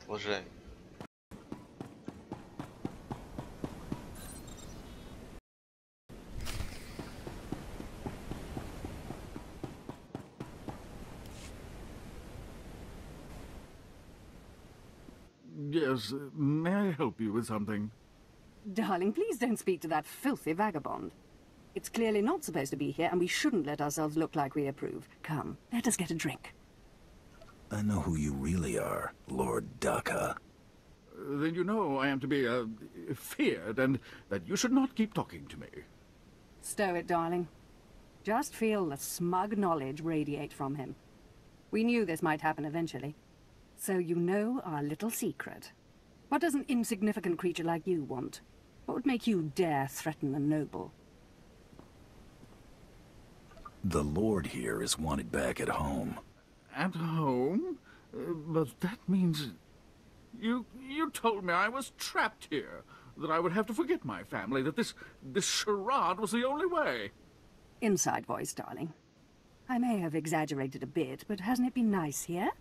Сложение. Yes, may I help you with something? Darling, please don't speak to that filthy vagabond. It's clearly not supposed to be here, and we shouldn't let ourselves look like we approve. Come, let us get a drink. I know who you really are, Lord Daka. Then you know I am to be, feared, and that you should not keep talking to me. Stow it, darling. Just feel the smug knowledge radiate from him. We knew this might happen eventually. So you know our little secret. What does an insignificant creature like you want? What would make you dare threaten the noble? The Lord here is wanted back at home. At home? But that means... You told me I was trapped here, that I would have to forget my family, that this charade was the only way. Inside voice, darling. I may have exaggerated a bit, but hasn't it been nice here?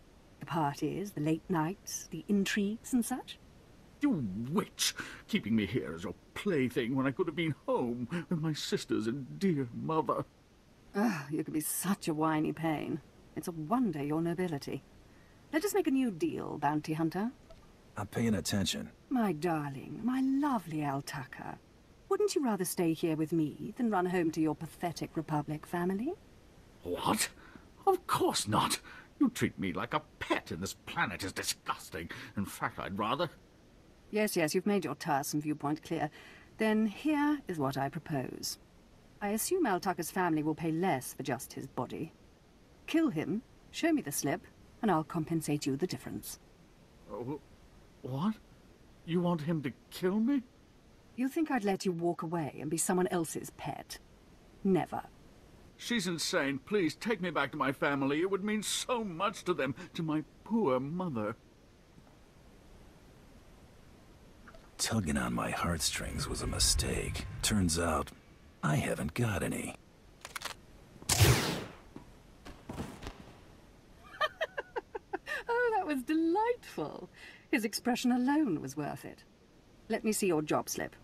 The parties, the late nights, the intrigues and such? You witch! Keeping me here as your plaything when I could have been home with my sisters and dear mother. Ah, you could be such a whiny pain. It's a wonder your nobility. Let us make a new deal, bounty hunter. I'm paying attention. My darling, my lovely Altaka. Wouldn't you rather stay here with me than run home to your pathetic Republic family? What? Of course not. You treat me like a pet, and this planet is disgusting. In fact, I'd rather... Yes, you've made your tiresome viewpoint clear. Then here is what I propose. I assume Altaka's family will pay less for just his body. Kill him, show me the slip, and I'll compensate you the difference. What? You want him to kill me? You think I'd let you walk away and be someone else's pet? Never. She's insane. Please, take me back to my family. It would mean so much to them, to my poor mother. Tugging on my heartstrings was a mistake. Turns out, I haven't got any. Oh, that was delightful. His expression alone was worth it. Let me see your job slip.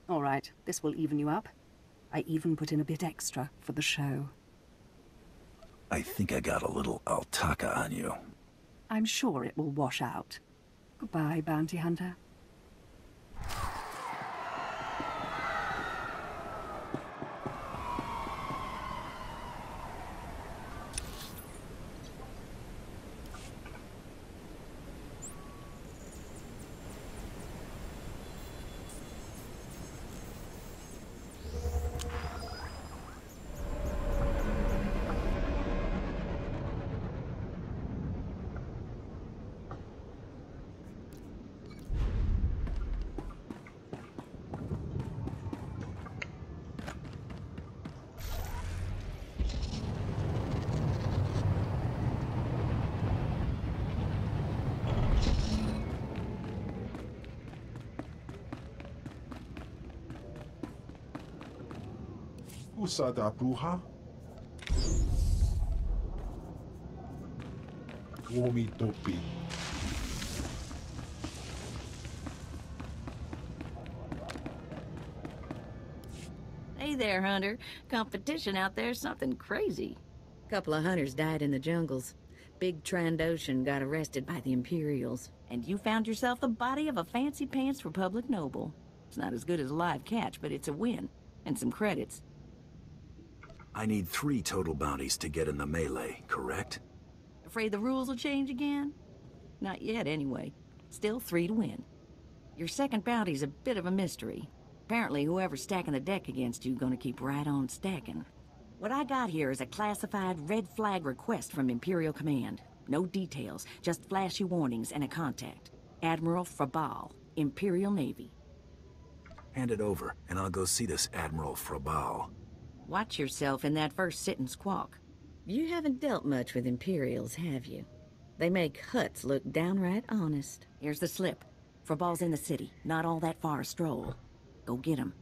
All right, this will even you up. I even put in a bit extra for the show. I think I got a little Altaka on you. I'm sure it will wash out. Goodbye, bounty hunter. Usada bruja. Womi topi. Hey there, Hunter. Competition out there's something crazy. Couple of hunters died in the jungles. Big Trandoshan got arrested by the Imperials. And you found yourself the body of a fancy-pants Republic noble. It's not as good as a live catch, but it's a win. And some credits. I need 3 total bounties to get in the melee, correct? Afraid the rules will change again? Not yet, anyway. Still 3 to win. Your second bounty's a bit of a mystery. Apparently, whoever's stacking the deck against you gonna keep right on stacking. What I got here is a classified red flag request from Imperial Command. No details, just flashy warnings and a contact. Admiral Frabal, Imperial Navy. Hand it over, and I'll go see this Admiral Frabal. Watch yourself in that first sit and squawk. You haven't dealt much with Imperials, have you? They make huts look downright honest. Here's the slip. Frabal's in the city, not all that far a stroll. Go get him.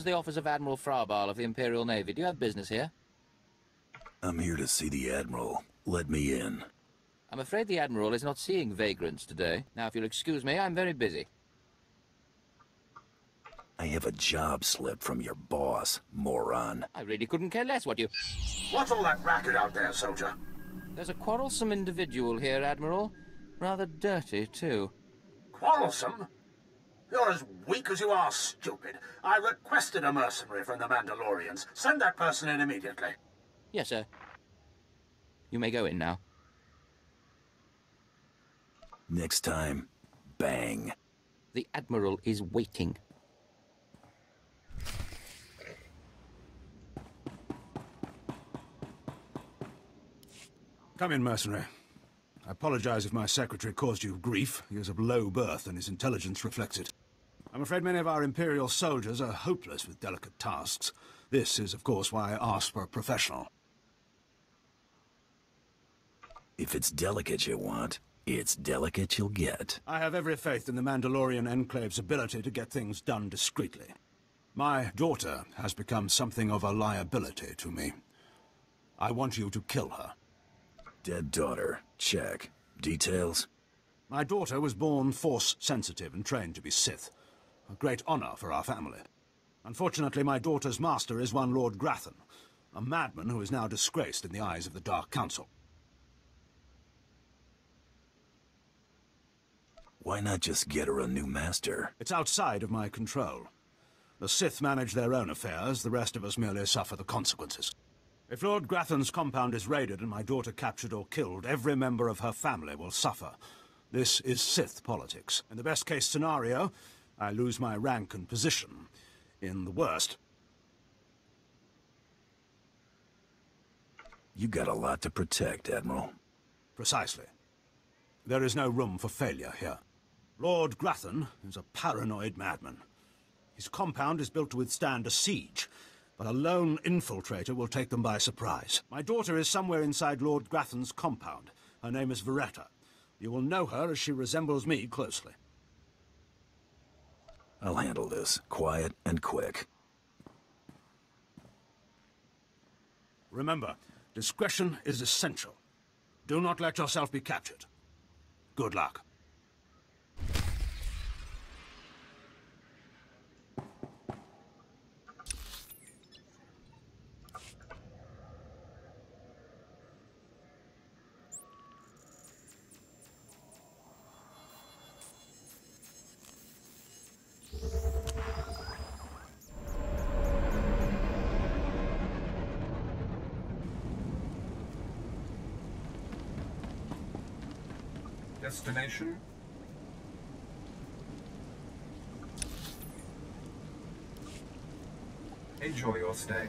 is the office of Admiral Frabal of the Imperial Navy. Do you have business here? I'm here to see the Admiral. Let me in. I'm afraid the Admiral is not seeing vagrants today. Now, if you'll excuse me, I'm very busy. I have a job slip from your boss, moron. I really couldn't care less what you... What's all that racket out there, soldier? There's a quarrelsome individual here, Admiral. Rather dirty, too. Quarrelsome? You're as weak as you are stupid. I requested a mercenary from the Mandalorians. Send that person in immediately. Yes, sir. You may go in now. Next time, bang. The Admiral is waiting. Come in, mercenary. I apologize if my secretary caused you grief. He is of low birth, and his intelligence reflects it. I'm afraid many of our Imperial soldiers are hopeless with delicate tasks. This is, of course, why I asked for a professional. If it's delicate you want, it's delicate you'll get. I have every faith in the Mandalorian Enclave's ability to get things done discreetly. My daughter has become something of a liability to me. I want you to kill her. Dead daughter. Check. Details? My daughter was born Force-sensitive and trained to be Sith. A great honor for our family. Unfortunately, my daughter's master is one Lord Grathan, a madman who is now disgraced in the eyes of the Dark Council. Why not just get her a new master? It's outside of my control. The Sith manage their own affairs, the rest of us merely suffer the consequences. If Lord Grathan's compound is raided and my daughter captured or killed, every member of her family will suffer. This is Sith politics. In the best-case scenario, I lose my rank and position. In the worst... You got a lot to protect, Admiral. Precisely. There is no room for failure here. Lord Grathan is a paranoid madman. His compound is built to withstand a siege, but a lone infiltrator will take them by surprise. My daughter is somewhere inside Lord Grathan's compound. Her name is Veretta. You will know her as she resembles me closely. I'll handle this, quiet and quick. Remember, discretion is essential. Do not let yourself be captured. Good luck. Destination? Enjoy your stay.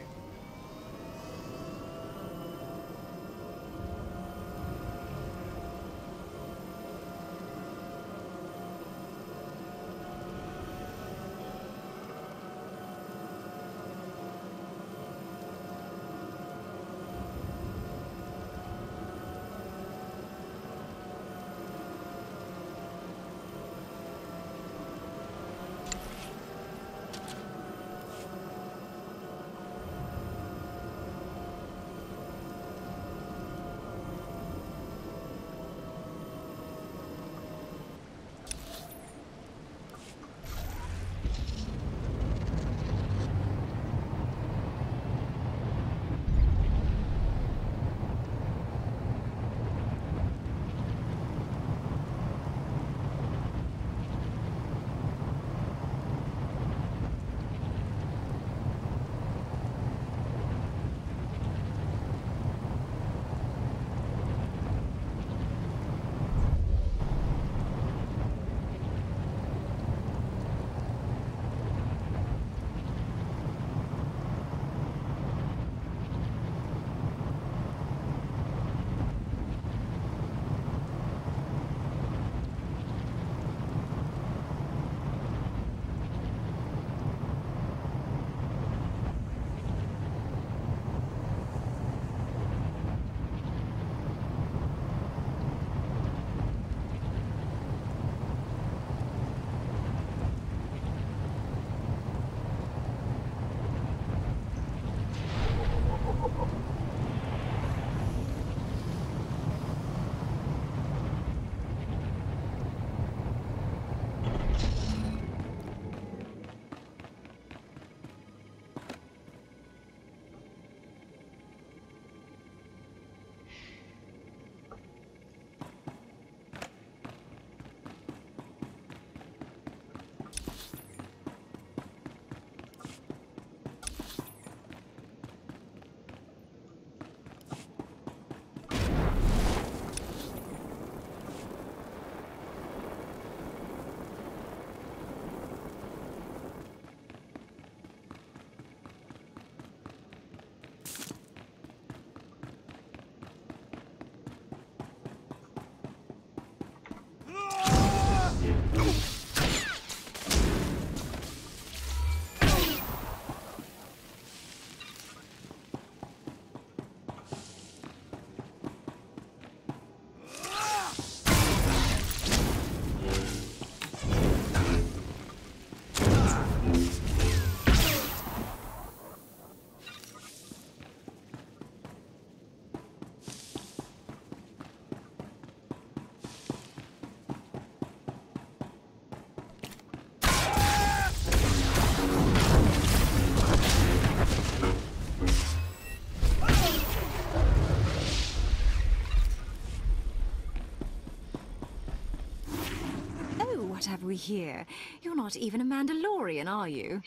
What have we here? You're not even a Mandalorian, are you?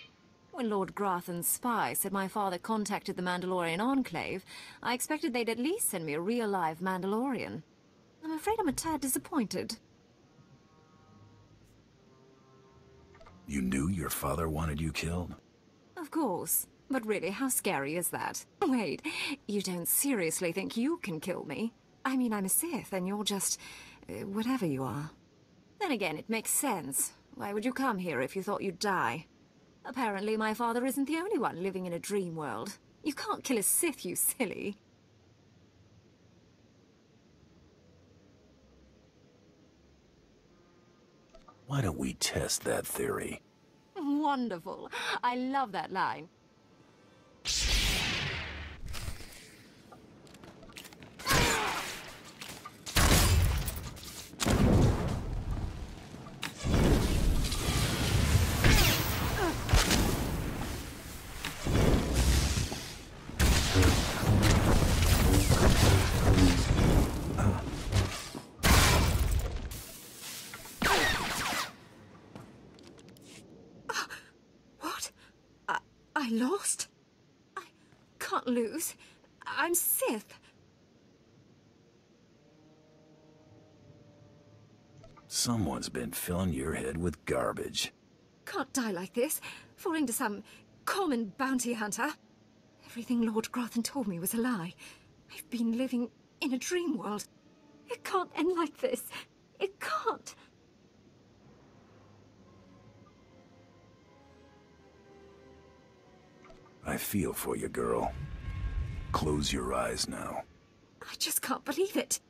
When Lord Grathan's spy said my father contacted the Mandalorian Enclave, I expected they'd at least send me a real live Mandalorian. I'm afraid I'm a tad disappointed. You knew your father wanted you killed? Of course. But really, how scary is that? Wait, you don't seriously think you can kill me? I mean, I'm a Sith, and you're just... whatever you are. Then again, it makes sense. Why would you come here if you thought you'd die? Apparently, my father isn't the only one living in a dream world. You can't kill a Sith, you silly. Why don't we test that theory? Wonderful. I love that line. I lost? I can't lose. I'm Sith. Someone's been filling your head with garbage. Can't die like this, falling to some common bounty hunter. Everything Lord Grathan told me was a lie. I've been living in a dream world. It can't end like this. It can't. I feel for you, girl. Close your eyes now. I just can't believe it.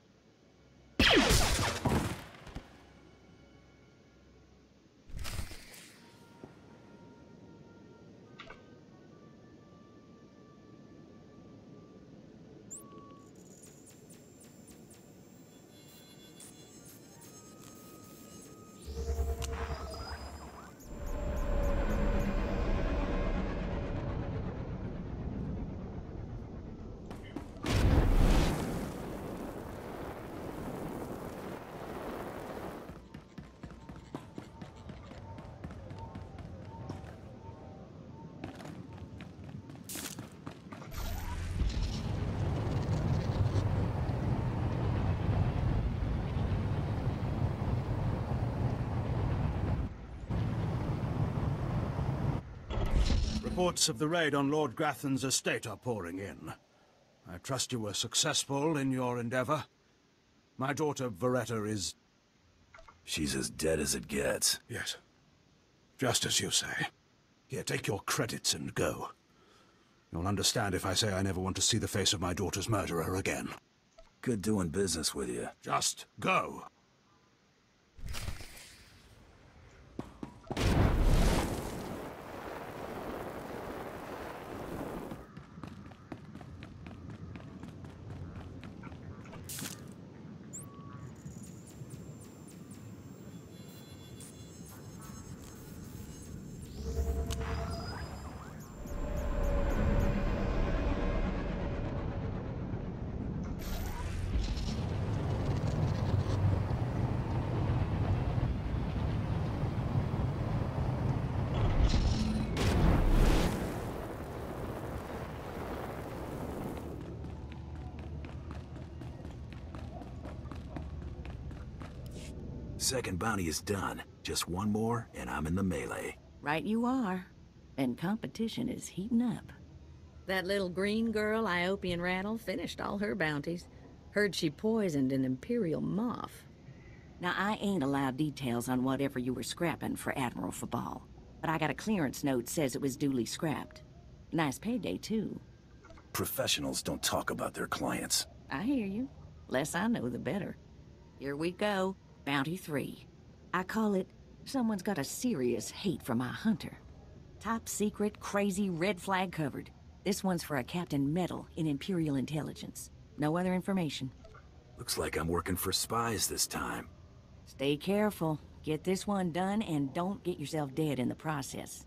Reports of the raid on Lord Grathan's estate are pouring in. I trust you were successful in your endeavor. My daughter, Veretta, is... She's as dead as it gets. Yes. Just as you say. Here, take your credits and go. You'll understand if I say I never want to see the face of my daughter's murderer again. Good doing business with you. Just go. Second bounty is done. Just one more, and I'm in the melee. Right you are. And competition is heating up. That little green girl, Iopian Rattle, finished all her bounties. Heard she poisoned an Imperial moth. Now, I ain't allowed details on whatever you were scrapping for Admiral Fabal, but I got a clearance note says it was duly scrapped. Nice payday, too. Professionals don't talk about their clients. I hear you. Less I know, the better. Here we go. Bounty 3. I call it, someone's got a serious hate for my hunter. Top secret, crazy, red flag covered. This one's for a Captain Metal in Imperial Intelligence. No other information. Looks like I'm working for spies this time. Stay careful. Get this one done and don't get yourself dead in the process.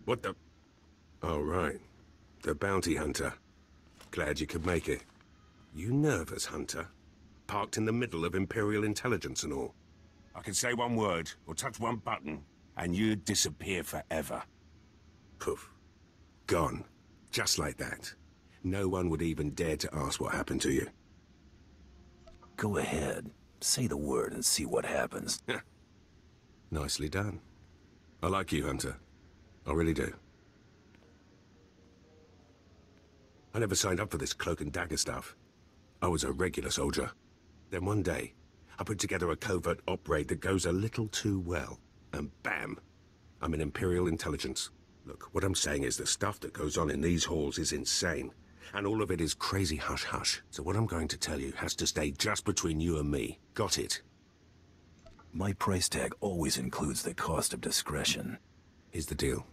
What the... Oh, right. The bounty hunter. Glad you could make it. You nervous, Hunter? Parked in the middle of Imperial intelligence and all. I could say one word, or touch one button, and you'd disappear forever. Poof. Gone. Just like that. No one would even dare to ask what happened to you. Go ahead. Say the word and see what happens. Nicely done. I like you, Hunter. I really do. I never signed up for this cloak and dagger stuff. I was a regular soldier. Then one day, I put together a covert op raid that goes a little too well. And bam! I'm in Imperial intelligence. Look, what I'm saying is the stuff that goes on in these halls is insane. And all of it is crazy hush-hush. So what I'm going to tell you has to stay just between you and me. Got it? My price tag always includes the cost of discretion. Here's the deal.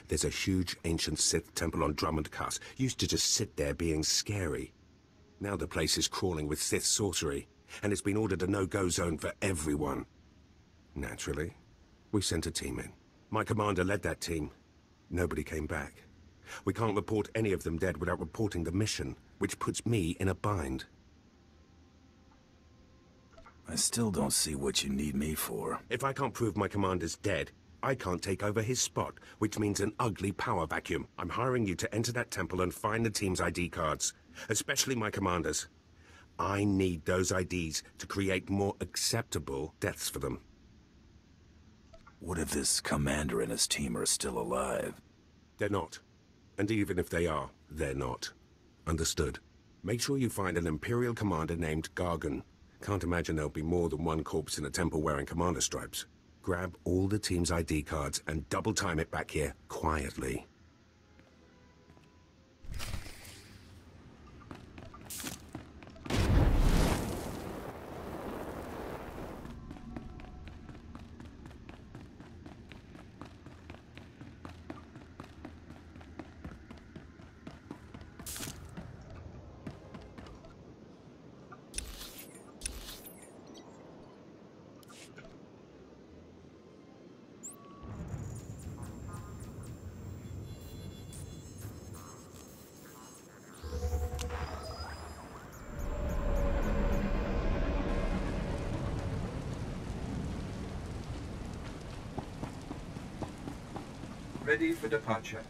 There's a huge ancient Sith temple on Drummond Cuss. Used to just sit there being scary. Now the place is crawling with Sith sorcery, and it's been ordered a no-go zone for everyone. Naturally, we sent a team in. My commander led that team. Nobody came back. We can't report any of them dead without reporting the mission, which puts me in a bind. I still don't see what you need me for. If I can't prove my commander's dead, I can't take over his spot, which means an ugly power vacuum. I'm hiring you to enter that temple and find the team's ID cards, especially my commander's. I need those IDs to create more acceptable deaths for them. What if this commander and his team are still alive? They're not. And even if they are, they're not. Understood. Make sure you find an Imperial commander named Gargan. Can't imagine there'll be more than one corpse in a temple wearing commander stripes. Grab all the team's ID cards and double time it back here quietly. Ready for departure.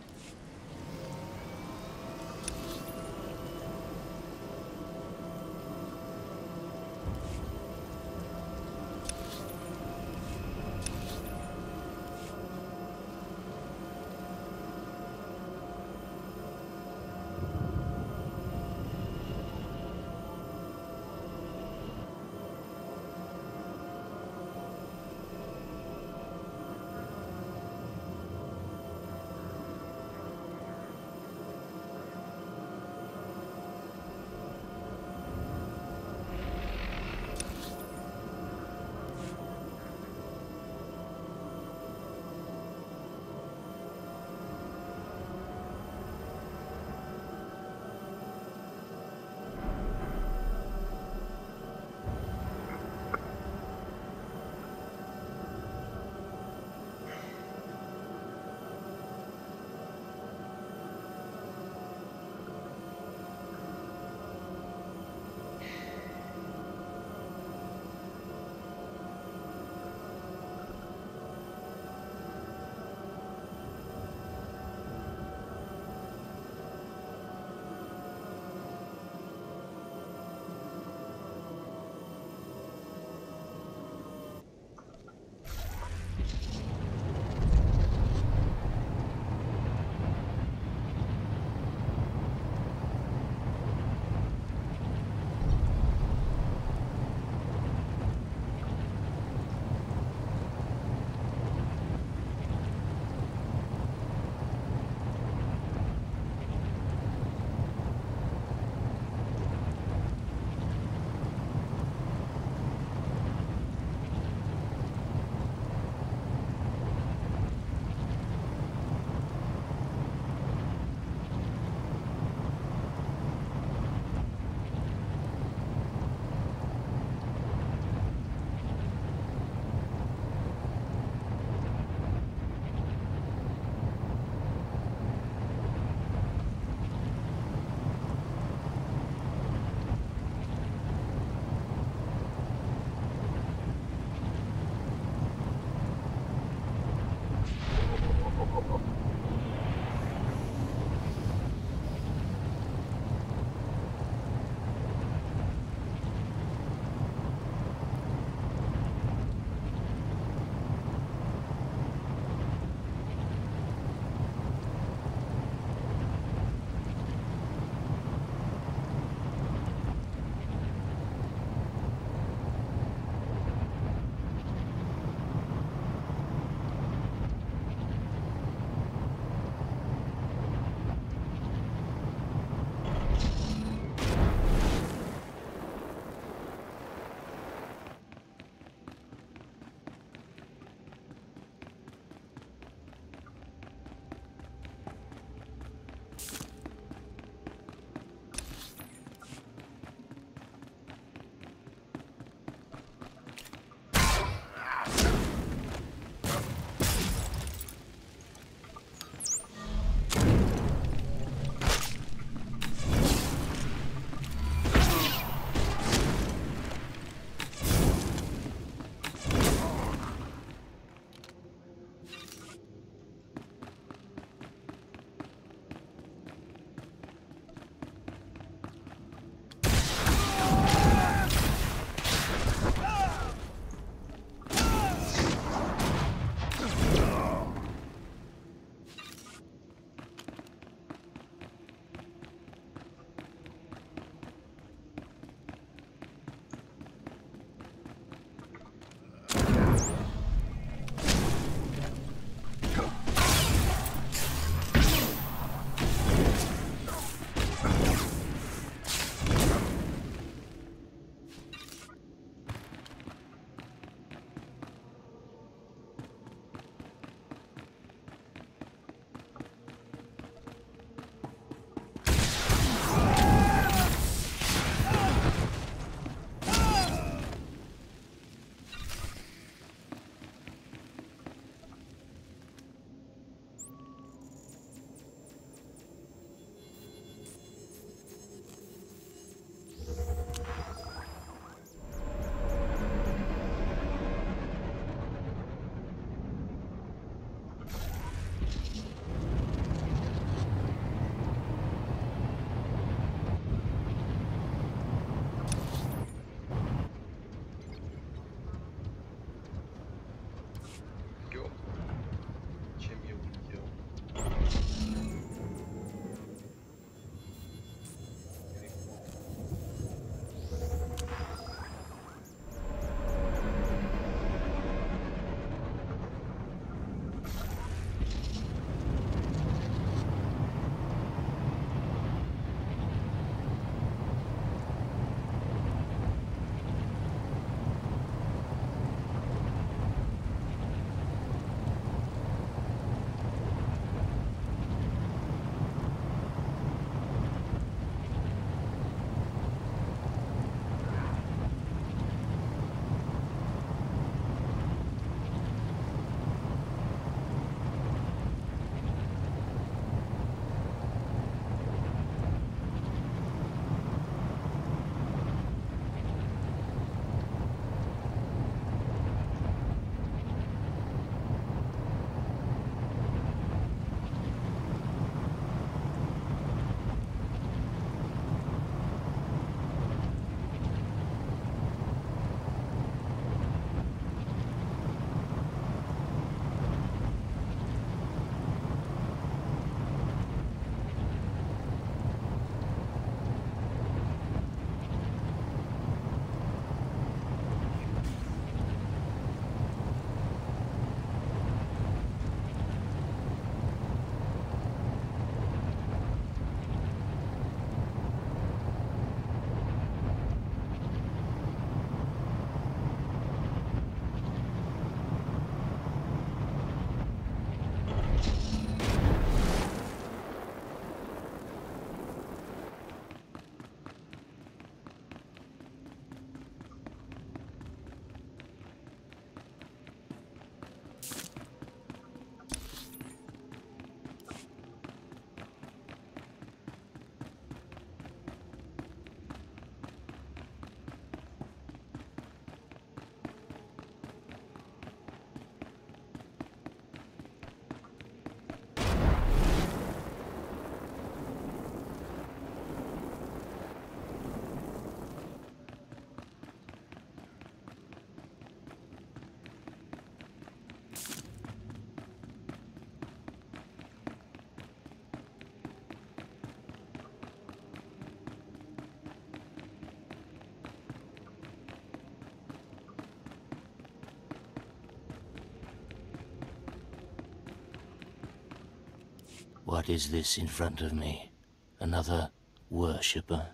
What is this in front of me? Another worshipper?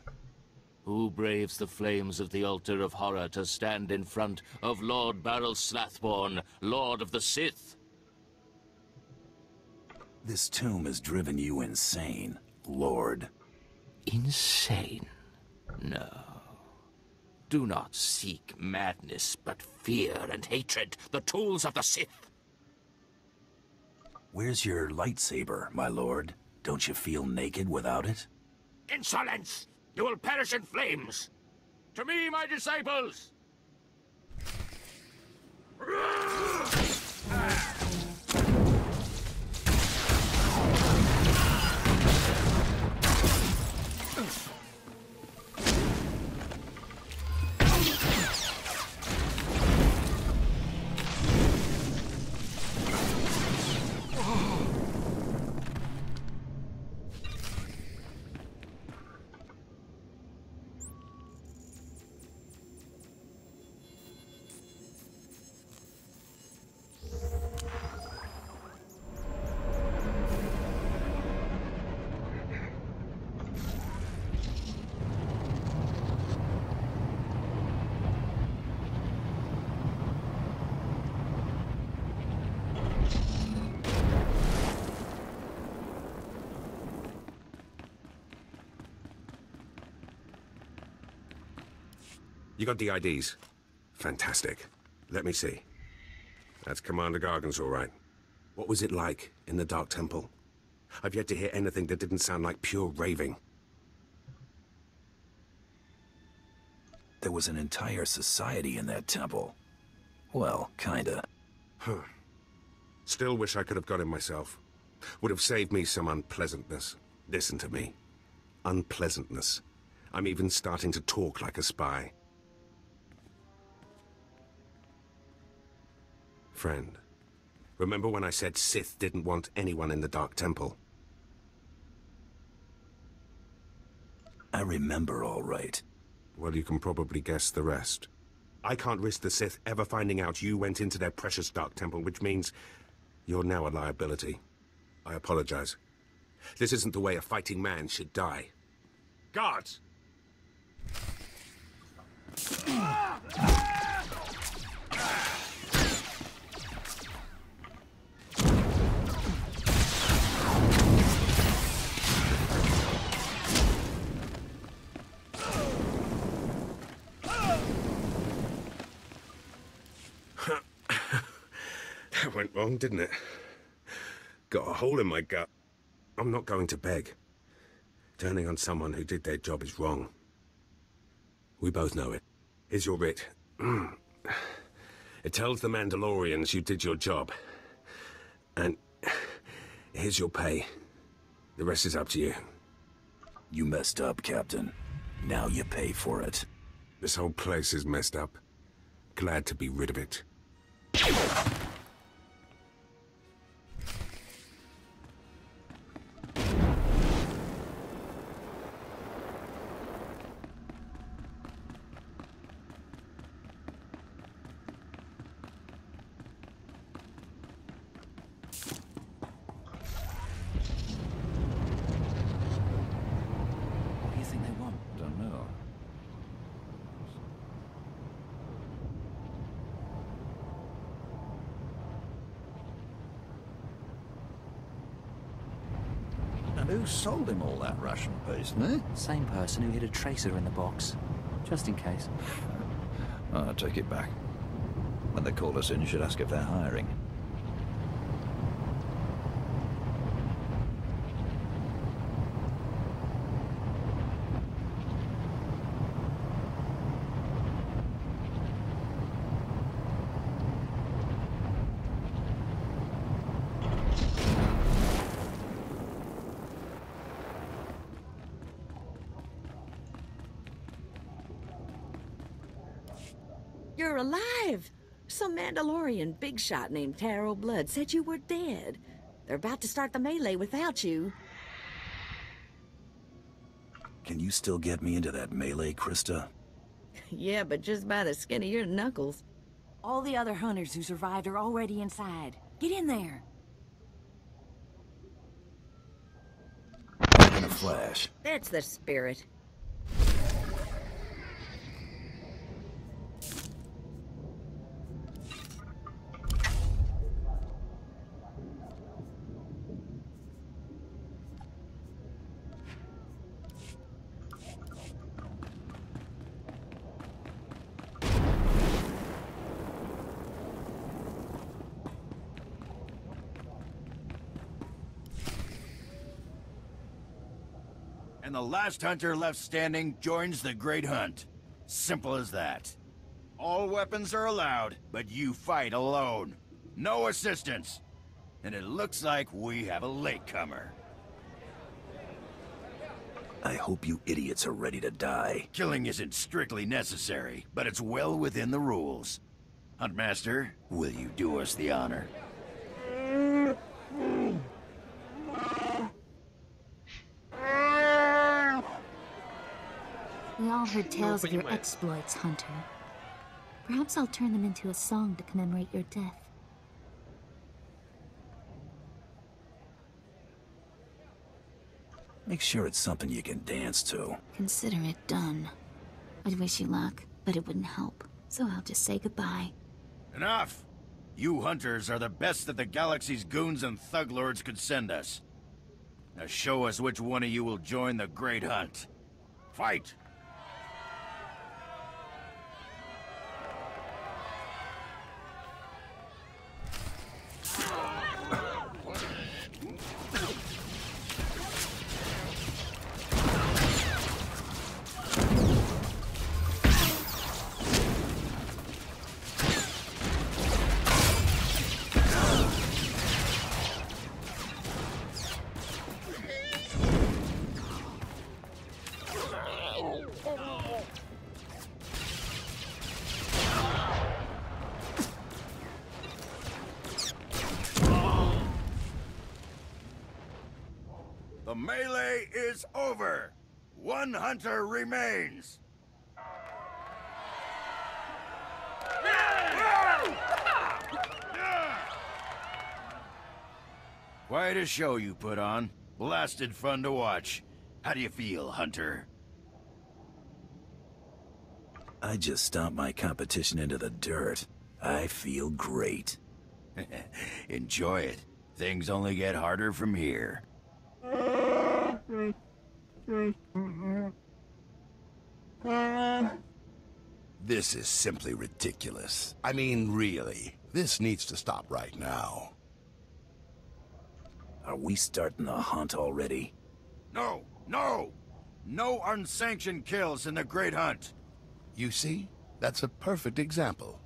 Who braves the flames of the altar of horror to stand in front of Lord Baral Slathborn, Lord of the Sith? This tomb has driven you insane, Lord. Insane? No. Do not seek madness, but fear and hatred, the tools of the Sith. Where's your lightsaber, my lord? Don't you feel naked without it? Insolence! You will perish in flames! To me, my disciples! You got the IDs? Fantastic. Let me see. That's Commander Gargan's all right. What was it like in the Dark Temple? I've yet to hear anything that didn't sound like pure raving. There was an entire society in that temple. Well, kinda. Huh. Still wish I could have got him myself. Would have saved me some unpleasantness. Listen to me. Unpleasantness. I'm even starting to talk like a spy. Friend, remember when I said Sith didn't want anyone in the Dark Temple? I remember all right. Well, you can probably guess the rest. I can't risk the Sith ever finding out you went into their precious Dark Temple, which means you're now a liability. I apologize. This isn't the way a fighting man should die. Guards! That went wrong, didn't it? Got a hole in my gut. I'm not going to beg. Turning on someone who did their job is wrong. We both know it. Here's your writ. It tells the Mandalorians you did your job. And here's your pay. The rest is up to you. You messed up, Captain. Now you pay for it. This whole place is messed up. Glad to be rid of it. What do you think they want? Don't know. And who sold him all that ration paste, eh? Same person who hid a tracer in the box. Just in case. I take it back. When they call us in, you should ask if they're hiring. You're alive! Some Mandalorian big shot named Taro Blood said you were dead. They're about to start the melee without you. Can you still get me into that melee, Krista? Yeah, but just by the skin of your knuckles. All the other hunters who survived are already inside. Get in there. flash. That's the spirit. And the last hunter left standing joins the Great Hunt. Simple as that. All weapons are allowed, but you fight alone. No assistance. And it looks like we have a latecomer. I hope you idiots are ready to die. Killing isn't strictly necessary, but it's well within the rules. Huntmaster, will you do us the honor? We all heard tales of your exploits, Hunter. Perhaps I'll turn them into a song to commemorate your death. Make sure it's something you can dance to. Consider it done. I'd wish you luck, but it wouldn't help. So I'll just say goodbye. Enough! You hunters are the best that the galaxy's goons and thug lords could send us. Now show us which one of you will join the Great Hunt. Fight! The melee is over. One hunter remains. Quite a show you put on. Blasted fun to watch. How do you feel, Hunter? I just stomped my competition into the dirt. I feel great. Enjoy it. Things only get harder from here. This is simply ridiculous. I mean, really. This needs to stop right now. Are we starting the hunt already? No! No! No unsanctioned kills in the Great Hunt! You see? That's a perfect example.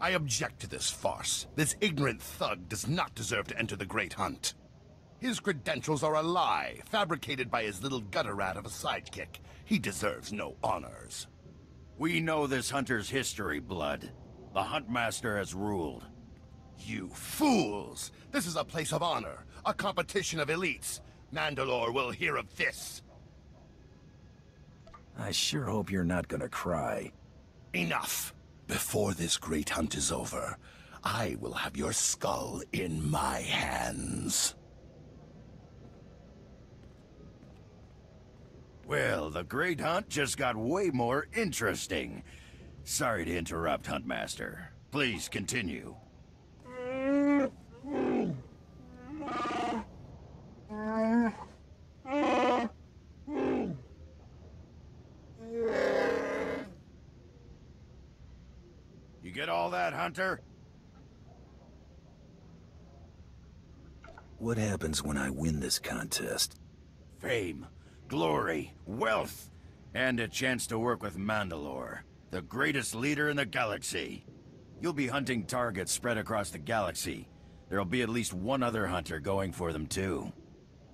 I object to this farce. This ignorant thug does not deserve to enter the Great Hunt. His credentials are a lie, fabricated by his little gutter rat of a sidekick. He deserves no honors. We know this hunter's history, Blood. The Huntmaster has ruled. You fools! This is a place of honor, a competition of elites. Mandalore will hear of this. I sure hope you're not gonna cry. Enough! Before this Great Hunt is over, I will have your skull in my hands. Well, the Great Hunt just got way more interesting. Sorry to interrupt, Huntmaster. Please continue. You get all that, Hunter? What happens when I win this contest? Fame, glory, wealth, and a chance to work with Mandalore, the greatest leader in the galaxy. You'll be hunting targets spread across the galaxy. There'll be at least one other hunter going for them too.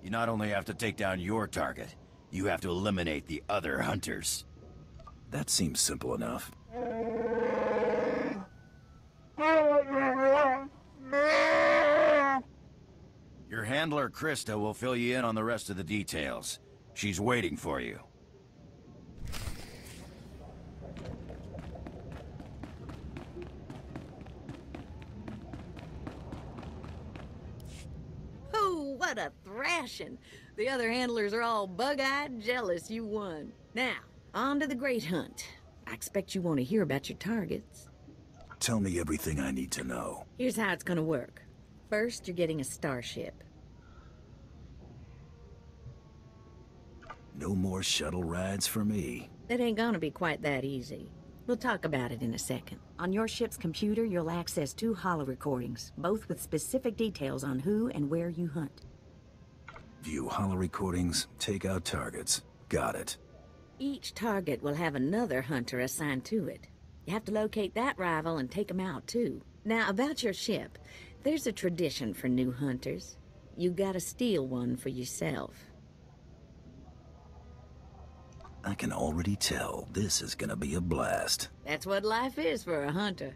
You not only have to take down your target, you have to eliminate the other hunters. That seems simple enough. Your handler, Krista, will fill you in on the rest of the details. She's waiting for you. Who What a thrashing! The other handlers are all bug-eyed jealous you won. Now, on to the great hunt. I expect you want to hear about your targets. Tell me everything I need to know. Here's how it's gonna work. First, you're getting a starship. No more shuttle rides for me. It ain't gonna be quite that easy. We'll talk about it in a second. On your ship's computer, you'll access 2 holo recordings, both with specific details on who and where you hunt. View holo recordings, take out targets. Got it. Each target will have another hunter assigned to it. You have to locate that rival and take him out, too. Now, about your ship, there's a tradition for new hunters. You gotta steal one for yourself. I can already tell this is gonna be a blast. That's what life is for a hunter.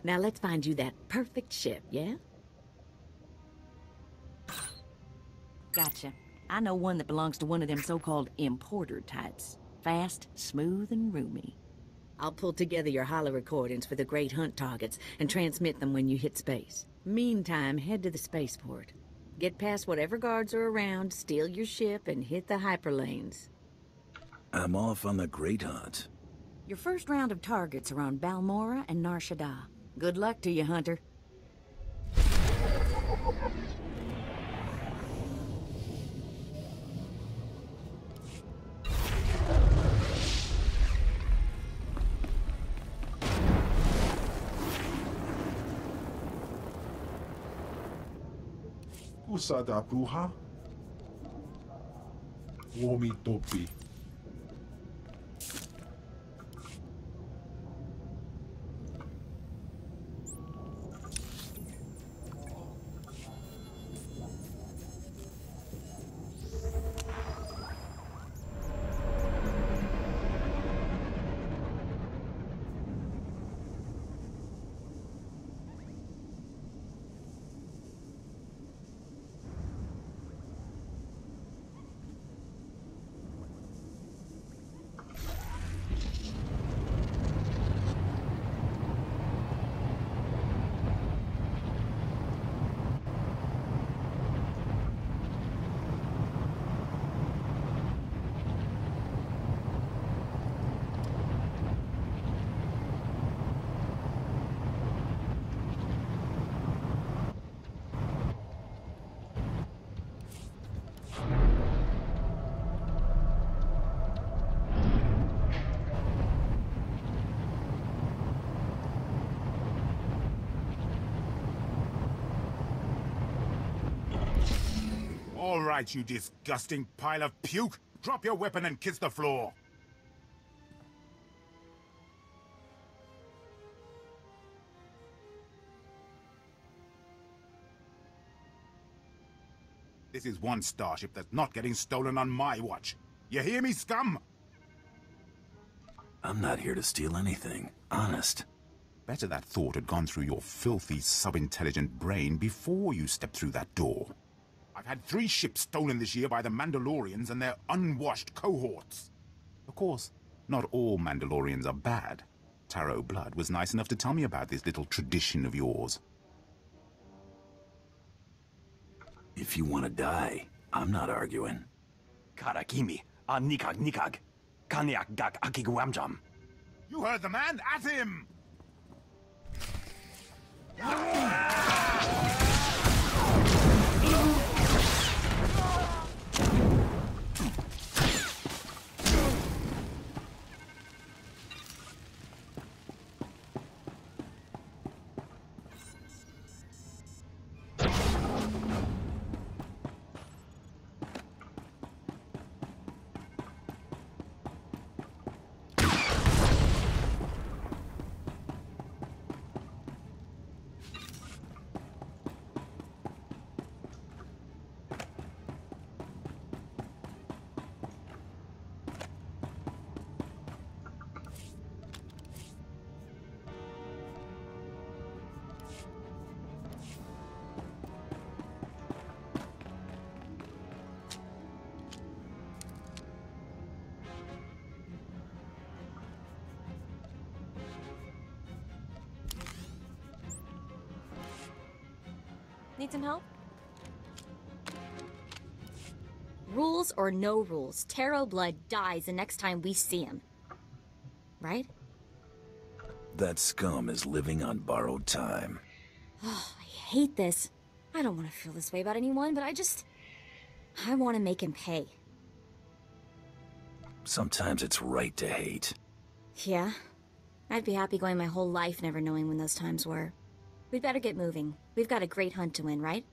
Now let's find you that perfect ship, yeah? Gotcha. I know one that belongs to one of them so-called importer types. Fast, smooth, and roomy. I'll pull together your holo recordings for the great hunt targets and transmit them when you hit space. Meantime, head to the spaceport. Get past whatever guards are around, steal your ship, and hit the hyperlanes. I'm off on the great hunt. Your first round of targets are on Balmora and Nar Shaddaa. Good luck to you, Hunter. Usada Bruja? Womi Topi. All right, you disgusting pile of puke. Drop your weapon and kiss the floor. This is one starship that's not getting stolen on my watch. You hear me, scum? I'm not here to steal anything. Honest. Better that thought had gone through your filthy, sub-intelligent brain before you stepped through that door. I've had 3 ships stolen this year by the Mandalorians and their unwashed cohorts. Of course, not all Mandalorians are bad. Taro Blood was nice enough to tell me about this little tradition of yours. If you want to die, I'm not arguing. Karakimi, nikag nikag. Kanyak gak akiguamjam. You heard the man! At him! Need some help? Rules or no rules, Taro Blood dies the next time we see him. Right? That scum is living on borrowed time. Oh, I hate this. I don't want to feel this way about anyone, but I want to make him pay. Sometimes it's right to hate. Yeah? I'd be happy going my whole life never knowing when those times were. We'd better get moving. We've got a great hunt to win, right?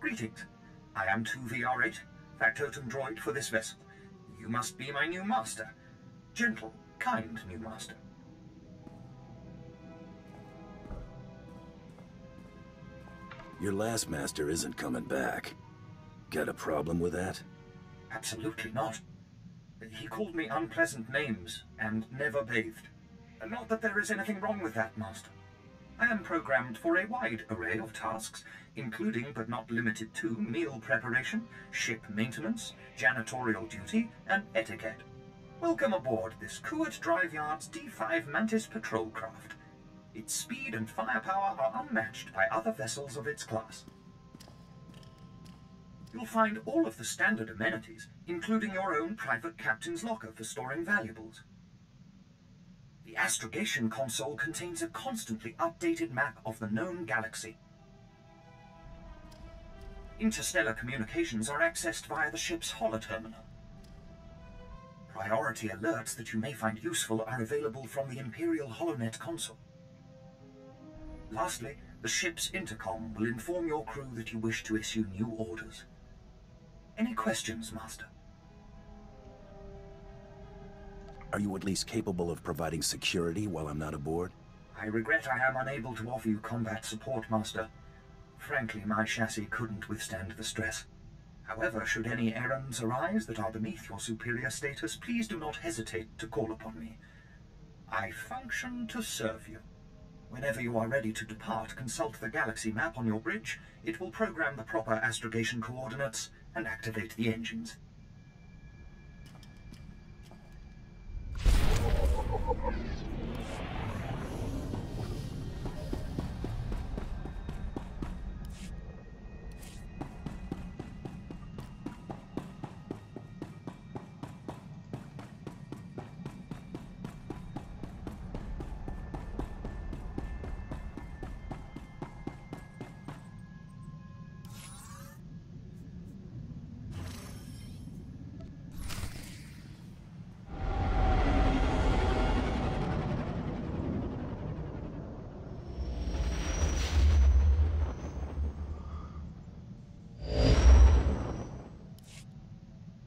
Greetings. I am 2VR8, factotum droid for this vessel. You must be my new master. Gentle, kind new master. Your last master isn't coming back. Got a problem with that? Absolutely not. He called me unpleasant names and never bathed. Not that there is anything wrong with that, master. I am programmed for a wide array of tasks, including but not limited to meal preparation, ship maintenance, janitorial duty, and etiquette. Welcome aboard this Kuat Drive Yard's D5 Mantis patrol craft. Its speed and firepower are unmatched by other vessels of its class. You'll find all of the standard amenities, including your own private captain's locker for storing valuables. The astrogation console contains a constantly updated map of the known galaxy. Interstellar communications are accessed via the ship's holoterminal. Priority alerts that you may find useful are available from the Imperial HoloNet console. Lastly, the ship's intercom will inform your crew that you wish to issue new orders. Any questions, Master? Are you at least capable of providing security while I'm not aboard? I regret I am unable to offer you combat support, Master. Frankly, my chassis couldn't withstand the stress. However, should any errands arise that are beneath your superior status, please do not hesitate to call upon me. I function to serve you. Whenever you are ready to depart, consult the galaxy map on your bridge. It will program the proper astrogation coordinates and activate the engines.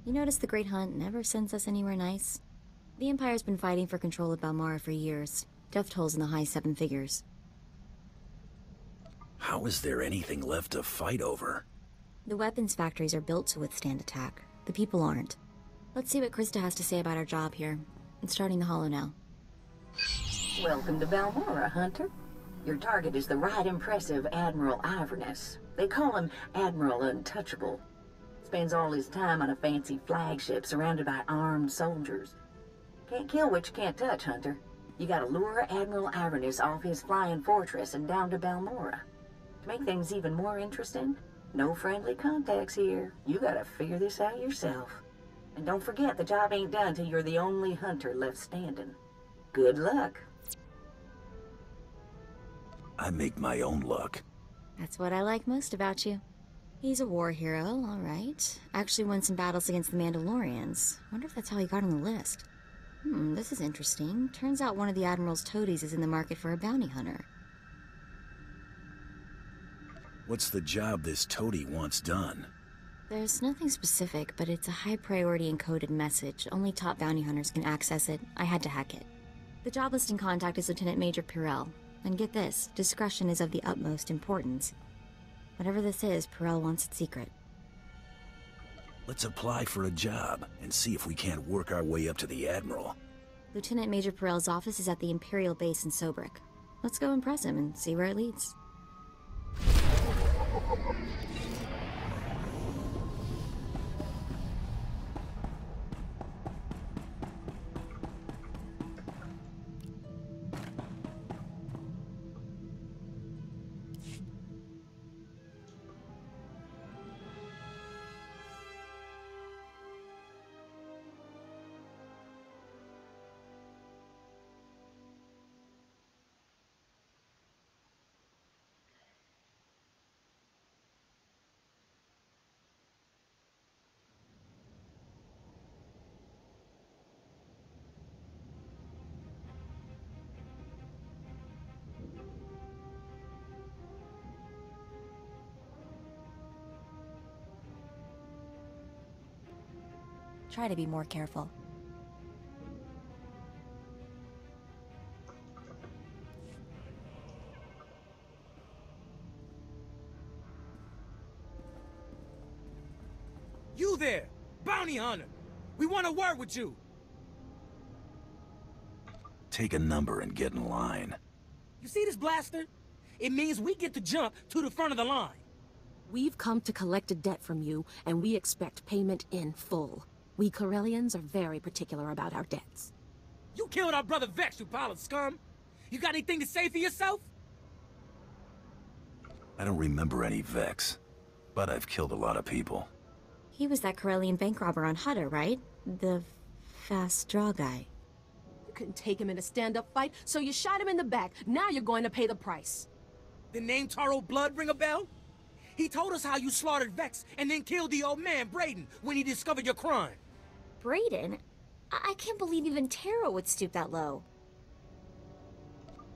You notice the Great Hunt never sends us anywhere nice? The Empire's been fighting for control of Balmora for years. Death tolls in the high 7 figures. How is there anything left to fight over? The weapons factories are built to withstand attack. The people aren't. Let's see what Krista has to say about our job here. I'm starting the holo now. Welcome to Balmora, Hunter. Your target is the right impressive Admiral Iverness. They call him Admiral Untouchable. Spends all his time on a fancy flagship surrounded by armed soldiers. Can't kill what you can't touch, Hunter. You gotta lure Admiral Iverness off his flying fortress and down to Balmora. To make things even more interesting, no friendly contacts here. You gotta figure this out yourself. And don't forget, the job ain't done till you're the only hunter left standing. Good luck. I make my own luck. That's what I like most about you. He's a war hero, all right. Actually won some battles against the Mandalorians. Wonder if that's how he got on the list. This is interesting. Turns out one of the Admiral's toadies is in the market for a bounty hunter. What's the job this toady wants done? There's nothing specific, but it's a high-priority encoded message. Only top bounty hunters can access it. I had to hack it. The job listing contact is Lieutenant Major Pirel. And get this, discretion is of the utmost importance. Whatever this is, Pirel wants it secret. Let's apply for a job and see if we can't work our way up to the Admiral. Lieutenant Major Pirel's office is at the Imperial base in Sobrik. Let's go impress him and see where it leads. Try to be more careful. You there! Bounty hunter! We want to work with you! Take a number and get in line. You see this blaster? It means we get to jump to the front of the line. We've come to collect a debt from you, and we expect payment in full. We Corellians are very particular about our debts. You killed our brother Vex, you pile of scum! You got anything to say for yourself? I don't remember any Vex, but I've killed a lot of people. He was that Corellian bank robber on Hutter, right? The fast draw guy. You couldn't take him in a stand-up fight, so you shot him in the back. Now you're going to pay the price. The name Taro Blood ring a bell? He told us how you slaughtered Vex and then killed the old man, Brayden, when he discovered your crime. Brayden? I can't believe even Tara would stoop that low.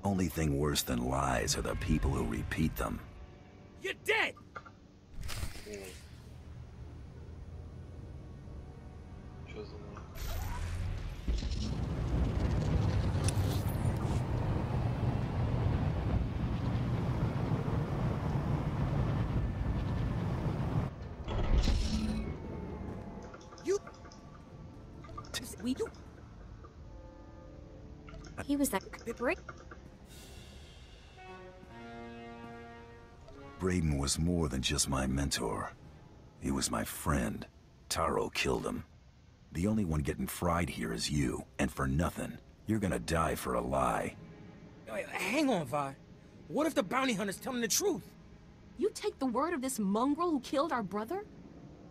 Only thing worse than lies are the people who repeat them. You're dead! He was that great. Brayden was more than just my mentor. He was my friend. Taro killed him. The only one getting fried here is you, and for nothing. You're gonna die for a lie. Wait, hang on, Vi. What if the bounty hunter's telling the truth? You take the word of this mongrel who killed our brother?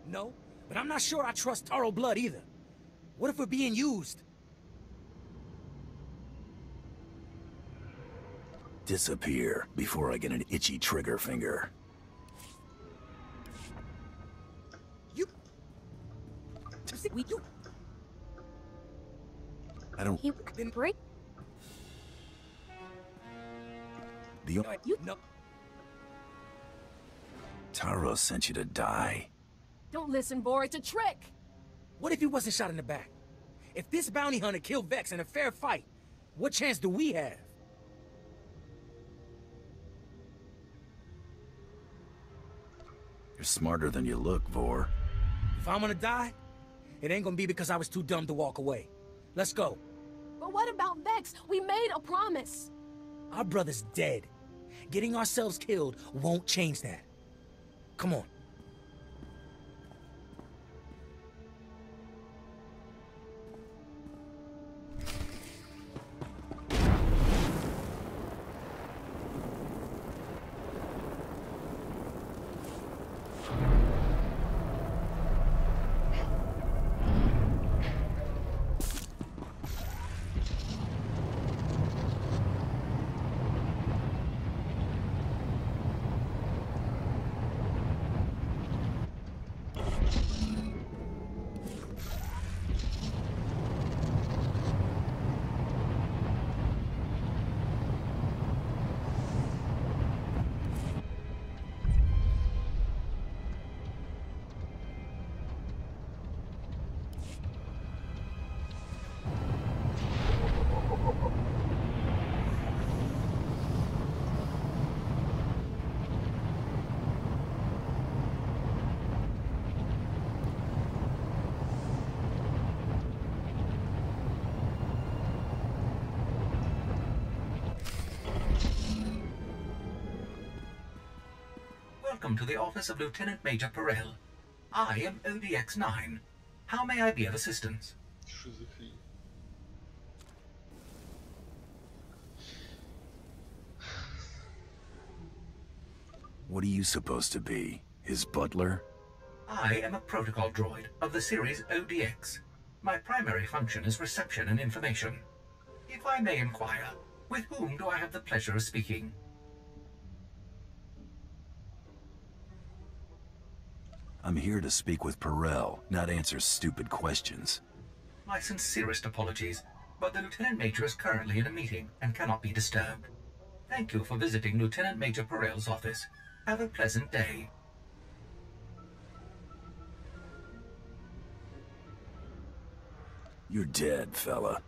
No, but I'm not sure I trust Taro blood either. What if we're being used? Disappear before I get an itchy trigger finger. I don't... He been break. The... No. Taro sent you to die. Don't listen, Boar. It's a trick. What if he wasn't shot in the back? If this bounty hunter killed Vex in a fair fight, what chance do we have? You're smarter than you look, Vor. If I'm gonna die, it ain't gonna be because I was too dumb to walk away. Let's go. But what about Vex? We made a promise. Our brother's dead. Getting ourselves killed won't change that. Come on. Welcome to the office of Lieutenant Major Perel. I am ODX-9. How may I be of assistance? What are you supposed to be? His butler? I am a protocol droid of the series ODX. My primary function is reception and information. If I may inquire, with whom do I have the pleasure of speaking? I'm here to speak with Perel, not answer stupid questions. My sincerest apologies, but the Lieutenant Major is currently in a meeting and cannot be disturbed. Thank you for visiting Lieutenant Major Perel's office. Have a pleasant day. You're dead, fella.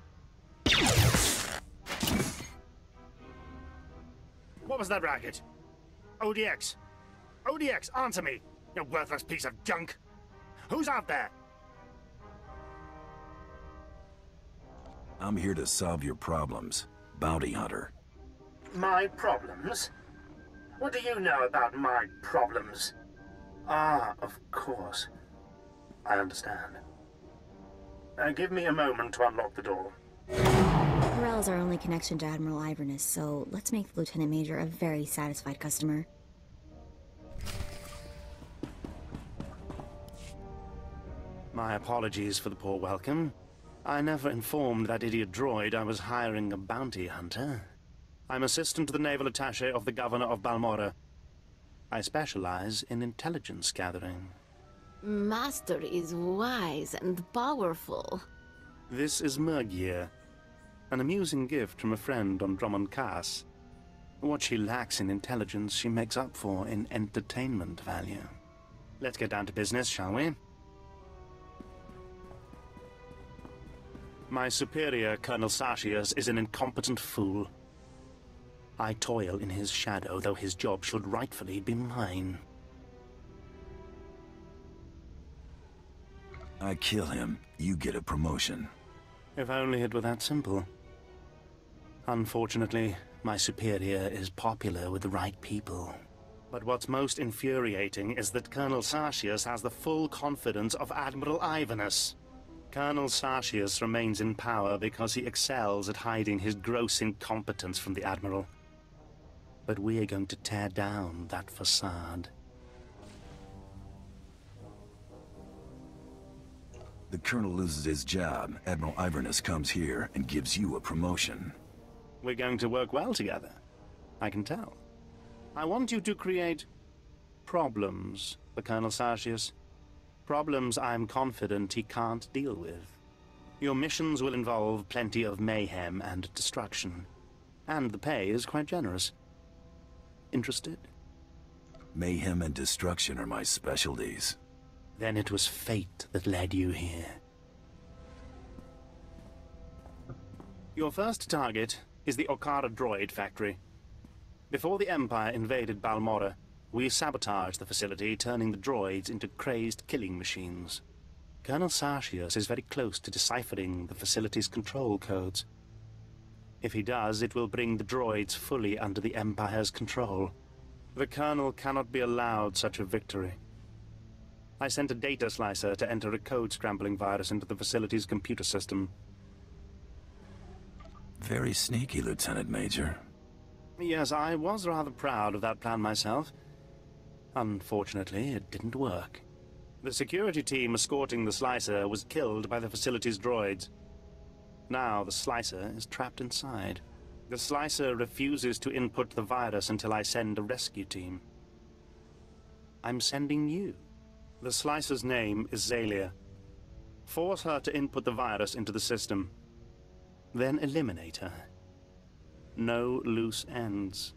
What was that racket? ODX. ODX, answer me, you worthless piece of junk. Who's out there? I'm here to solve your problems, bounty hunter. My problems? What do you know about my problems? Ah, of course. I understand. Give me a moment to unlock the door. Perel is our only connection to Admiral Iverness, so let's make the Lieutenant Major a very satisfied customer. My apologies for the poor welcome. I never informed that idiot droid I was hiring a bounty hunter. I'm assistant to the naval attaché of the governor of Balmora. I specialize in intelligence gathering. Master is wise and powerful. This is Mergier, an amusing gift from a friend on Drummond Cass. What she lacks in intelligence, she makes up for in entertainment value. Let's get down to business, shall we? My superior, Colonel Sartius, is an incompetent fool. I toil in his shadow, though his job should rightfully be mine. I kill him, you get a promotion. If only it were that simple. Unfortunately, my superior is popular with the right people. But what's most infuriating is that Colonel Sartius has the full confidence of Admiral Ivanus. Colonel Sartius remains in power because he excels at hiding his gross incompetence from the Admiral. But we are going to tear down that facade. The Colonel loses his job, Admiral Ivanus comes here and gives you a promotion. We're going to work well together. I can tell. I want you to create problems for Colonel Sartius. Problems I'm confident he can't deal with. Your missions will involve plenty of mayhem and destruction. And the pay is quite generous. Interested? Mayhem and destruction are my specialties. Then it was fate that led you here. Your first target is the Okara droid factory. Before the Empire invaded Balmorra, we sabotaged the facility, turning the droids into crazed killing machines. Colonel Sartius is very close to deciphering the facility's control codes. If he does, it will bring the droids fully under the Empire's control. The Colonel cannot be allowed such a victory. I sent a data slicer to enter a code-scrambling virus into the facility's computer system. Very sneaky, Lieutenant Major. Yes, I was rather proud of that plan myself. Unfortunately, it didn't work. The security team escorting the slicer was killed by the facility's droids. Now the slicer is trapped inside. The slicer refuses to input the virus until I send a rescue team. I'm sending you. The slicer's name is Zalia. Force her to input the virus into the system. Then eliminate her. No loose ends.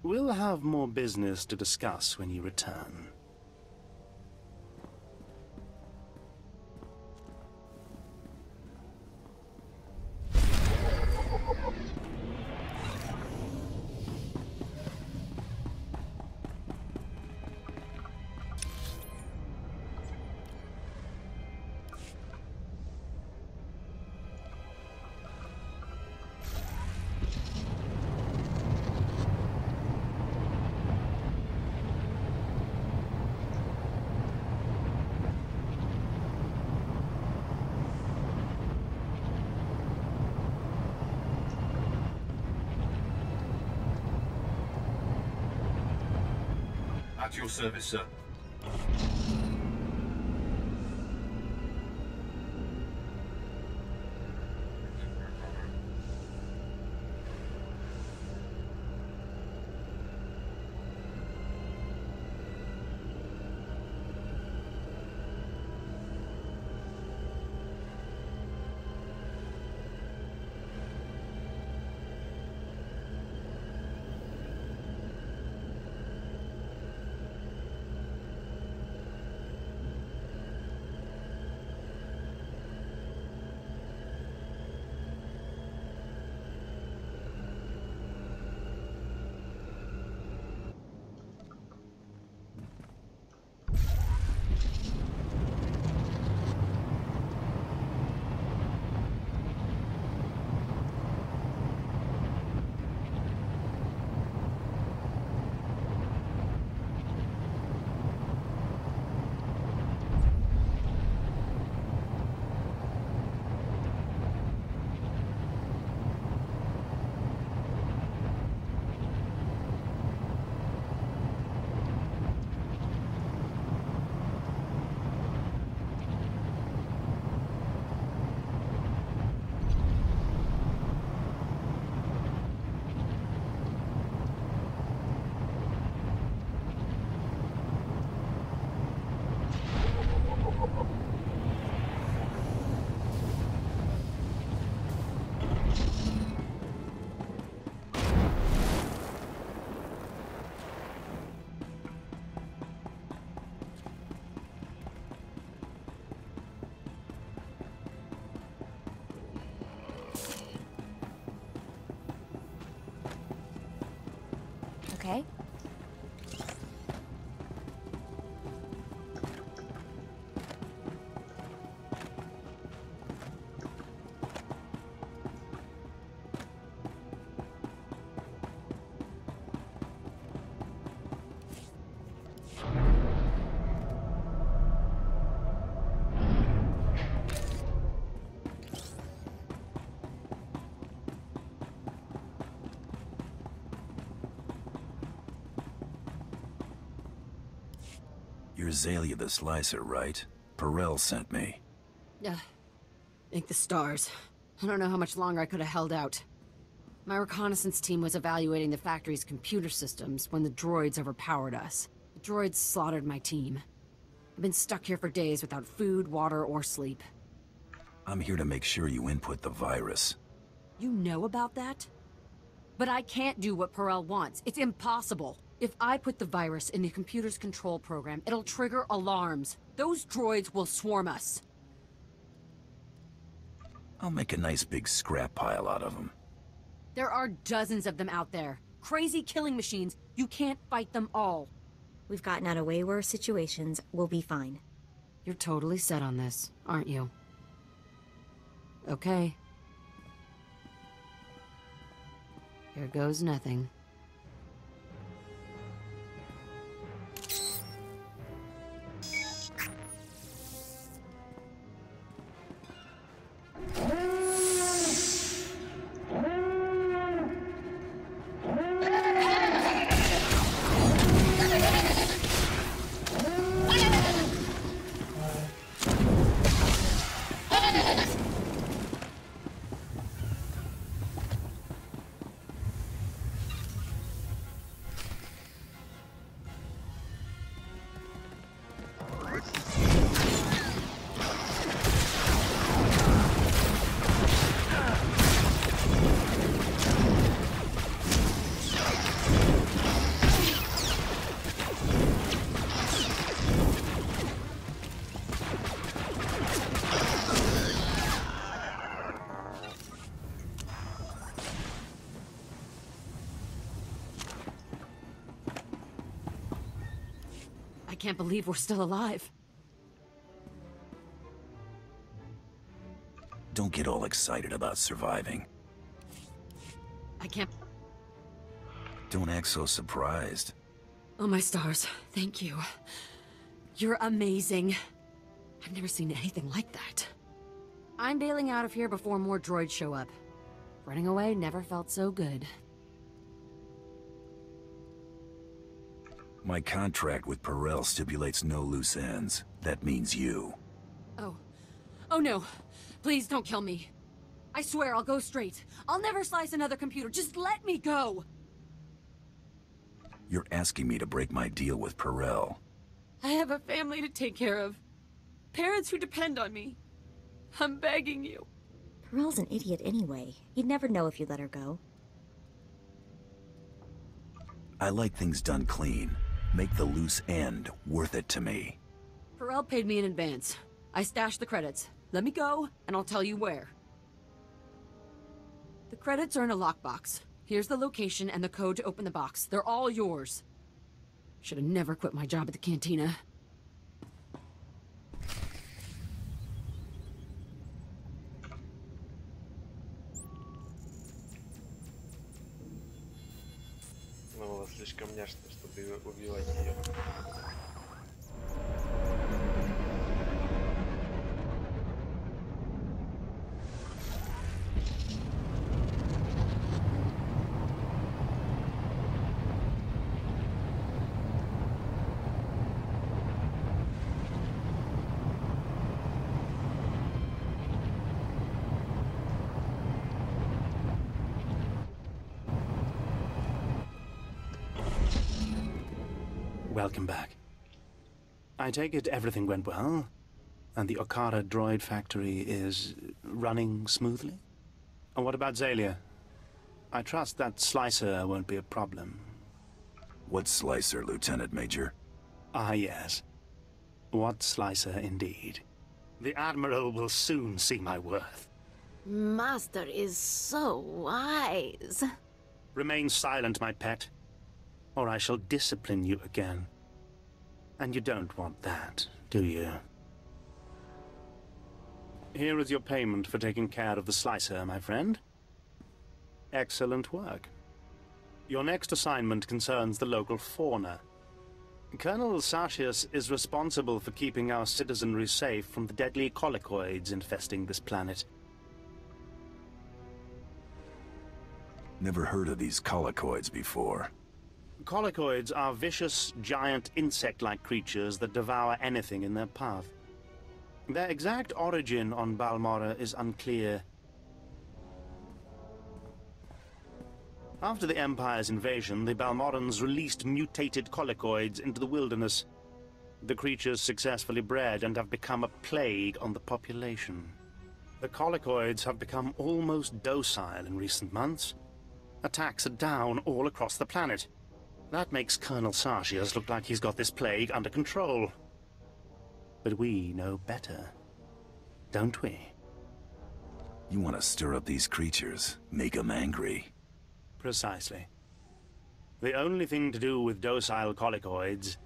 We'll have more business to discuss when you return. At your service, sir. okay? You're Zalia the Slicer, right? Perel sent me. Thank the stars. I don't know how much longer I could have held out. My reconnaissance team was evaluating the factory's computer systems when the droids overpowered us. The droids slaughtered my team. I've been stuck here for days without food, water, or sleep. I'm here to make sure you input the virus. You know about that? But I can't do what Perel wants. It's impossible. If I put the virus in the computer's control program, it'll trigger alarms. Those droids will swarm us. I'll make a nice big scrap pile out of them. There are dozens of them out there. Crazy killing machines. You can't fight them all. We've gotten out of way worse situations. We'll be fine. You're totally set on this, aren't you? Okay. Here goes nothing. I can't believe we're still alive. Don't get all excited about surviving. I can't... Don't act so surprised. Oh, my stars. Thank you. You're amazing. I've never seen anything like that. I'm bailing out of here before more droids show up. Running away never felt so good. My contract with Perel stipulates no loose ends. That means you. Oh. Oh no. Please don't kill me. I swear I'll go straight. I'll never slice another computer. Just let me go! You're asking me to break my deal with Perel. I have a family to take care of. Parents who depend on me. I'm begging you. Perel's an idiot anyway. He'd never know if you let her go. I like things done clean. Make the loose end worth it to me. Perel paid me in advance. I stashed the credits. Let me go, and I'll tell you where. The credits are in a lockbox. Here's the location and the code to open the box. They're all yours. Should have never quit my job at the cantina. Она была слишком няшная, чтобы убивать ее. Welcome back. I take it everything went well, and the Okara droid factory is running smoothly? And what about Zalia? I trust that Slicer won't be a problem. What Slicer, Lieutenant Major? Ah, yes. What Slicer indeed. The Admiral will soon see my worth. Master is so wise. Remain silent, my pet. or I shall discipline you again. And you don't want that, do you? Here is your payment for taking care of the slicer, my friend. Excellent work. Your next assignment concerns the local fauna. Colonel Sartius is responsible for keeping our citizenry safe from the deadly colicoids infesting this planet. Never heard of these colicoids before. Colicoids are vicious, giant insect-like creatures that devour anything in their path. Their exact origin on Balmorra is unclear. After the Empire's invasion, the Balmorrans released mutated colicoids into the wilderness. The creatures successfully bred and have become a plague on the population. The colicoids have become almost docile in recent months. Attacks are down all across the planet. That makes Colonel Sartius look like he's got this plague under control. But we know better, don't we? You want to stir up these creatures, make them angry. Precisely. The only thing to do with docile colicoids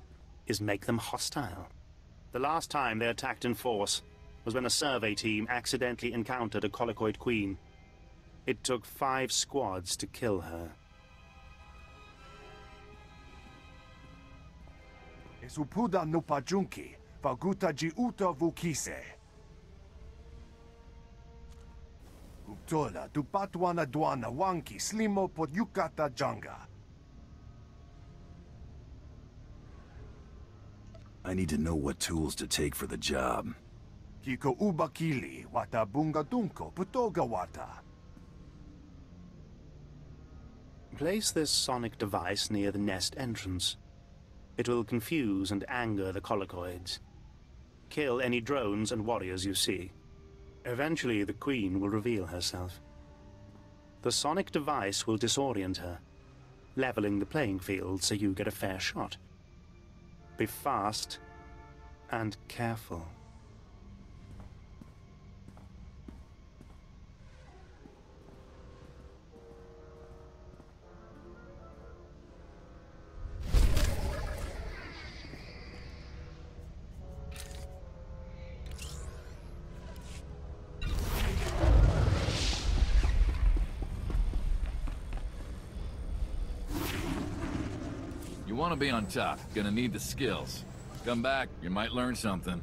is make them hostile. The last time they attacked in force was when a survey team accidentally encountered a colicoid queen. It took 5 squads to kill her. Esupuda nupajunki, vaguta jiuta vukise. Uptola dupatwana dwana wanki slimo podyukata janga. I need to know what tools to take for the job. Kiko ubakili wata bungadunko putoga wata. Place this sonic device near the nest entrance. It will confuse and anger the colicoids. Kill any drones and warriors you see. Eventually, the Queen will reveal herself. The sonic device will disorient her, leveling the playing field so you get a fair shot. Be fast and careful. You want to be on top, gonna need the skills. Come back, you might learn something.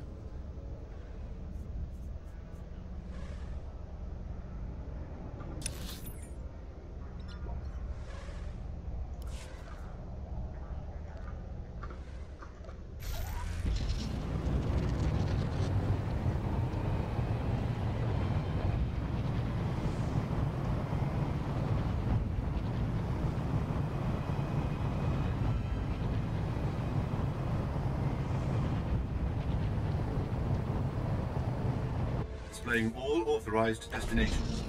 Displaying all authorized destinations.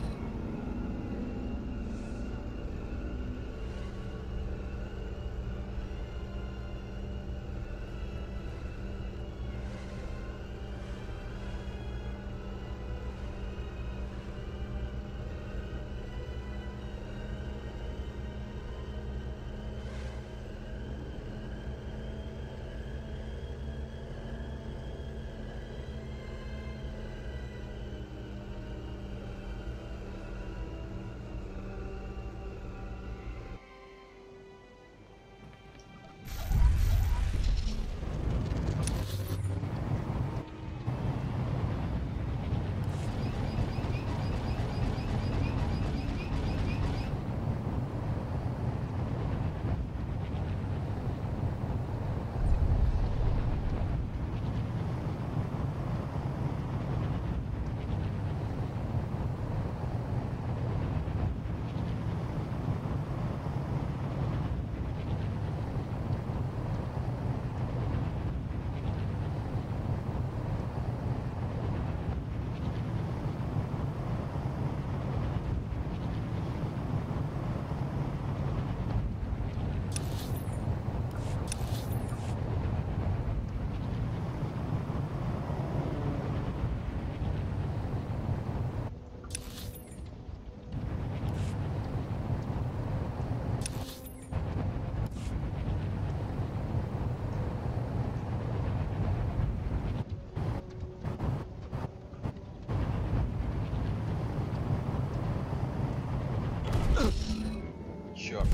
Черт.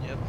Нет.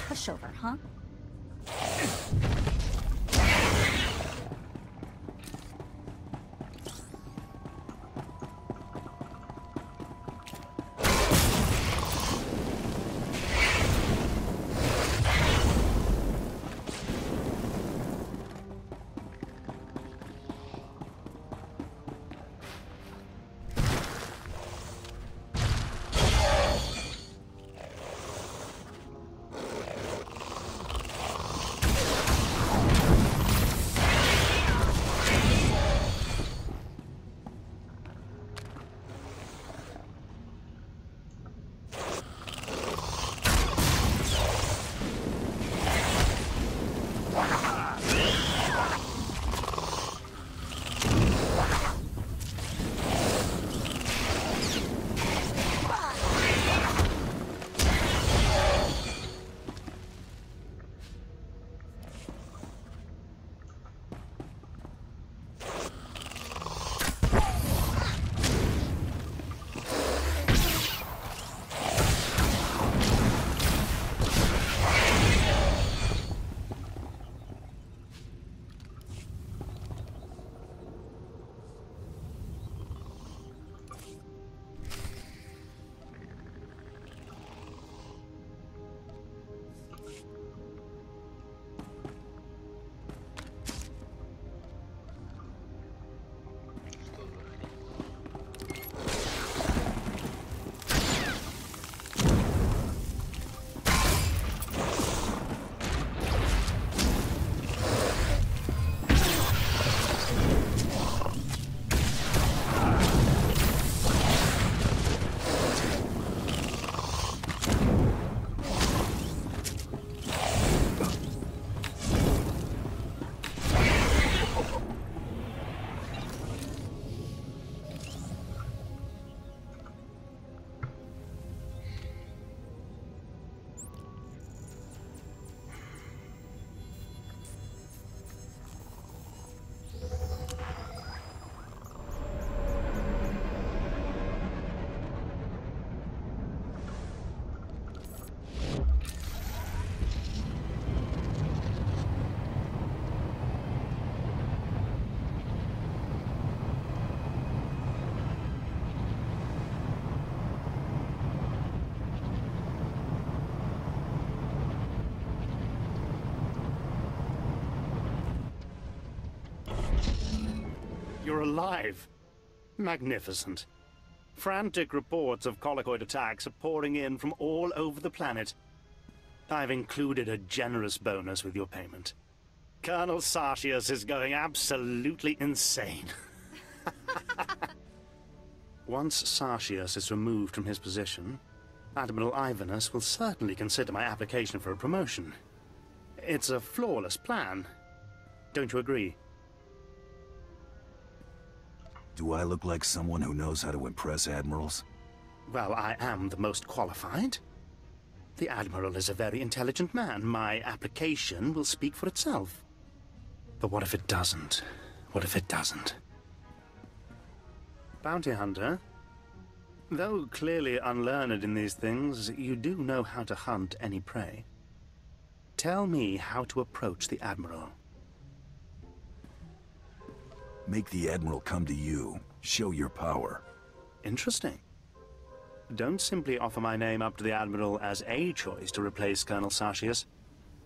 Pushover, huh? You're alive. Magnificent. Frantic reports of collocoid attacks are pouring in from all over the planet. I've included a generous bonus with your payment. Colonel Sartius is going absolutely insane. Once Sartius is removed from his position, Admiral Ivanus will certainly consider my application for a promotion. It's a flawless plan. Don't you agree? Do I look like someone who knows how to impress admirals? Well, I am the most qualified. The Admiral is a very intelligent man. My application will speak for itself. But what if it doesn't? What if it doesn't? Bounty Hunter, though clearly unlearned in these things, you do know how to hunt any prey. Tell me how to approach the Admiral. Make the Admiral come to you. Show your power. Interesting. Don't simply offer my name up to the Admiral as a choice to replace Colonel Sartius.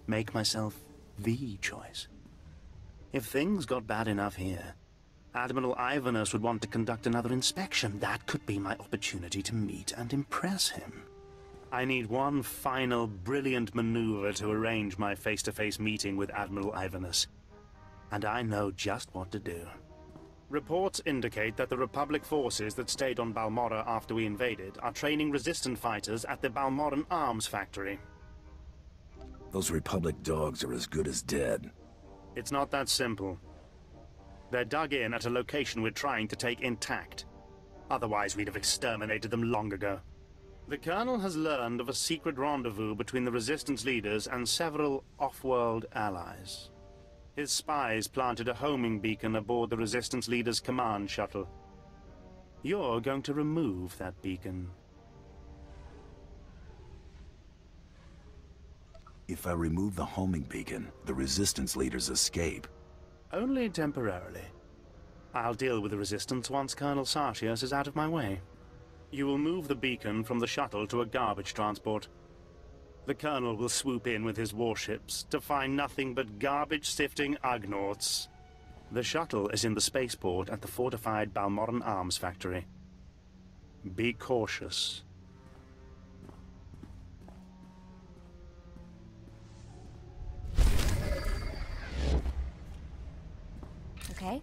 Make myself the choice. If things got bad enough here, Admiral Ivanus would want to conduct another inspection. That could be my opportunity to meet and impress him. I need one final brilliant maneuver to arrange my face-to-face meeting with Admiral Ivanus. And I know just what to do. Reports indicate that the Republic forces that stayed on Balmorra after we invaded are training resistant fighters at the Balmorran arms factory. Those Republic dogs are as good as dead. It's not that simple. They're dug in at a location we're trying to take intact. Otherwise, we'd have exterminated them long ago. The Colonel has learned of a secret rendezvous between the Resistance leaders and several off-world allies. His spies planted a homing beacon aboard the Resistance leader's command shuttle. You're going to remove that beacon. If I remove the homing beacon, the Resistance leaders escape. Only temporarily. I'll deal with the Resistance once Colonel Sartius is out of my way. You will move the beacon from the shuttle to a garbage transport. The Colonel will swoop in with his warships to find nothing but garbage-sifting Ugnaughts. The shuttle is in the spaceport at the fortified Balmorran arms factory. Be cautious. Okay?